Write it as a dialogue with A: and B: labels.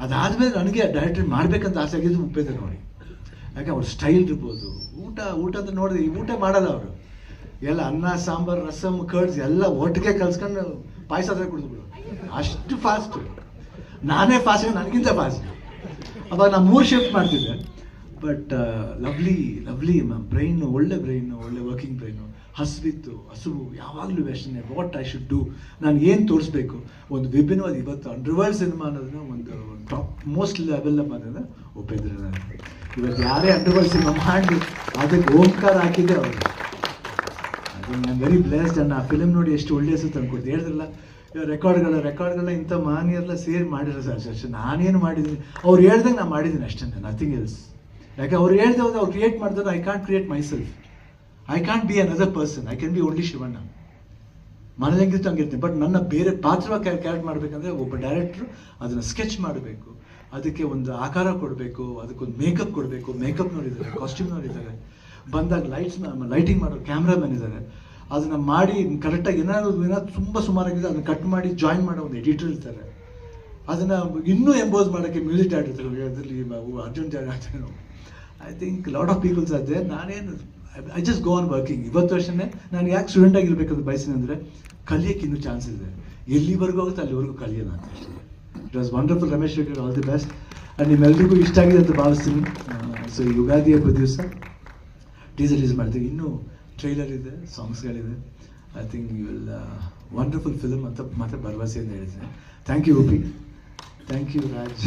A: ಅದಾದಮೇಲೆ ನನಗೆ ಡೈರೆಕ್ಟರ್ ಮಾಡಬೇಕಂತ ಆಸೆ ಆಗಿದ್ದು ಉಪೇಂದ್ರ ನೋಡಿ. ಯಾಕೆ ಅವ್ರ ಸ್ಟೈಲ್ ಇರ್ಬೋದು, ಊಟ ಅಂತ ನೋಡಿದ್ರೆ ಈ ಊಟ ಮಾಡಲ್ಲ ಅವರು, ಎಲ್ಲ ಅನ್ನ ಸಾಂಬಾರು ರಸಮ್ ಕರ್ಡ್ಸ್ ಎಲ್ಲ ಒಟ್ಟಿಗೆ ಕಲ್ಸ್ಕೊಂಡು ಪಾಯಸ ಕುಡಿದ್ಬಿಡು, ಅಷ್ಟು ಫಾಸ್ಟು. ನಾನೇ ಫಾಸ್ಟ್, ನನಗಿಂತ ಫಾಸ್ಟ್. ಅವಾಗ ನಾನು 3 ಶಿಫ್ಟ್ ಮಾಡ್ತಿದ್ದೆ. ಬಟ್ ಲವ್ಲಿ ಮ್ಯಾಮ್, ಬ್ರೈನು ಒಳ್ಳೆ ವರ್ಕಿಂಗ್ ಬ್ರೈನು, ಹಸುವು ಯಾವಾಗಲೂ ಯೋಚನೆ ವಾಟ್ ಐ ಶುಡ್ ಡೂ, ನಾನು ಏನು ತೋರಿಸ್ಬೇಕು. ಒಂದು ವಿಭಿನ್ನವಾದ ಇವತ್ತು ಅಂಡರ್ವರ್ಲ್ಡ್ ಸಿನಿಮಾ ಅನ್ನೋದನ್ನ ಒಂದು ಟಾಪ್ ಮೋಸ್ಟ್ ಲೆವೆಲ್ ಬಂದಿದೆ ಉಪೇಂದ್ರ. ಇವತ್ತು ಯಾರೇ ಅಂಡರ್ವರ್ಲ್ಡ್ ಸಿನಿಮಾ ಮಾಡಿ ಅದಕ್ಕೆ ಓಂಕಾರ ಹಾಕಿದ್ದೆ ಅವರು. ಅದು ನಾನು ವೆರಿ ಬ್ಲೆಸ್ಡ್. ಆ ಫಿಲ್ಮ್ ನೋಡಿ ಎಷ್ಟು ಒಳ್ಳೆ ಹೆಸರು ತಂದ್ಕೊಡ್ತೀನಿ. ಹೇಳಿದ್ರಲ್ಲ ರೆಕಾರ್ಡ್ಗಳನ್ನ ಇಂಥ ಮಾನ್ಯರೆಲ್ಲ ಸೇರಿ ಮಾಡಿರೋ ಸರ್ ಅಷ್ಟೇ. ನಾನೇನು ಮಾಡಿದ್ದೀನಿ ಅವ್ರು ಹೇಳ್ದಂಗೆ ನಾನು ಮಾಡಿದ್ದೀನಿ ಅಷ್ಟೇ, ನಥಿಂಗ್ ಎಲ್ಸ್. ಯಾಕೆ ಅವ್ರು ಹೇಳ್ದೆ ಹೋದ್ರೆ ಅವ್ರು ಕ್ರಿಯೇಟ್ ಮಾಡಿದ್ರೆ I can't create my self, I can't be another person, I can be only Shivanna. ಮನೇಲಿ ಹೆಂಗಿತ್ತು ಹಂಗಿರ್ತೀನಿ. ಬಟ್ ನನ್ನ ಬೇರೆ ಪಾತ್ರವಾಗಿ ಕ್ಯಾರೆಕ್ಟ್ ಮಾಡಬೇಕಂದ್ರೆ ಒಬ್ಬ ಡೈರೆಕ್ಟ್ರು ಅದನ್ನು ಸ್ಕೆಚ್ ಮಾಡಬೇಕು, ಅದಕ್ಕೆ ಒಂದು ಆಕಾರ ಕೊಡಬೇಕು, ಅದಕ್ಕೊಂದು ಮೇಕಪ್ ಕೊಡಬೇಕು. ಮೇಕಪ್ನವ್ರಿದ್ದಾರೆ, ಕಾಸ್ಟ್ಯೂಮ್ನವ್ರಿದ್ದಾರೆ, ಬಂದಾಗ ಲೈಟಿಂಗ್ ಮಾಡೋ ಕ್ಯಾಮ್ರಾಮನ್ ಇದ್ದಾರೆ. ಅದನ್ನು ಮಾಡಿ ಕರೆಕ್ಟಾಗಿ ಏನಾದ್ರು ತುಂಬ ಸುಮಾರಾಗಿದೆ ಅದನ್ನು ಕಟ್ ಮಾಡಿ ಜಾಯಿನ್ ಮಾಡೋ ಒಂದು ಎಡಿಟರ್ ಇರ್ತಾರೆ. ಅದನ್ನು ಇನ್ನೂ ಎಂಬೋಸ್ ಮಾಡೋಕ್ಕೆ ಮ್ಯೂಸಿಕ್ ಡೈರೆಕ್ಟರ್ ಇರ್ತಾರೆ. ಅದರಲ್ಲಿ Arjun Janya, I think lot of peoples ಅದೇ. ನಾನೇನು I just go on working. ಇವತ್ತು ವರ್ಷನೇ ನಾನು ಯಾಕೆ ಸ್ಟೂಡೆಂಟ್ ಆಗಿರ್ಬೇಕಂತ ಬಯಸ್ತೀನಿ ಅಂದರೆ ಕಲಿಯೋಕ್ಕೆ ಇನ್ನೂ ಚಾನ್ಸ್ ಇದೆ. ಎಲ್ಲಿವರೆಗೂ ಆಗುತ್ತೆ ಅಲ್ಲಿವರೆಗೂ ಕಲಿಯೋಣ ಅಂತ ಅಷ್ಟೇ. It was wonderful. Ramesh Reddy, all the best. And ನಿಮ್ಮೆಲ್ಲರಿಗೂ ಇಷ್ಟ ಆಗಿದೆ ಅಂತ ಭಾವಿಸ್ತೀನಿ. ಸೊ ಯುಗಾದಿ ಹಬ್ಬದ ದಿವಸ ಟೀಸರ್ ಮಾಡ್ತೀವಿ. ಇನ್ನೂ ಟ್ರೈಲರ್ ಇದೆ, ಸಾಂಗ್ಸ್ಗಳಿದೆ. I think you will wonderful film ಅಂತ ಮತ್ತೆ ಭರವಸೆಯಿಂದ ಹೇಳ್ತೀನಿ. Thank you Uppi, thank you Raj.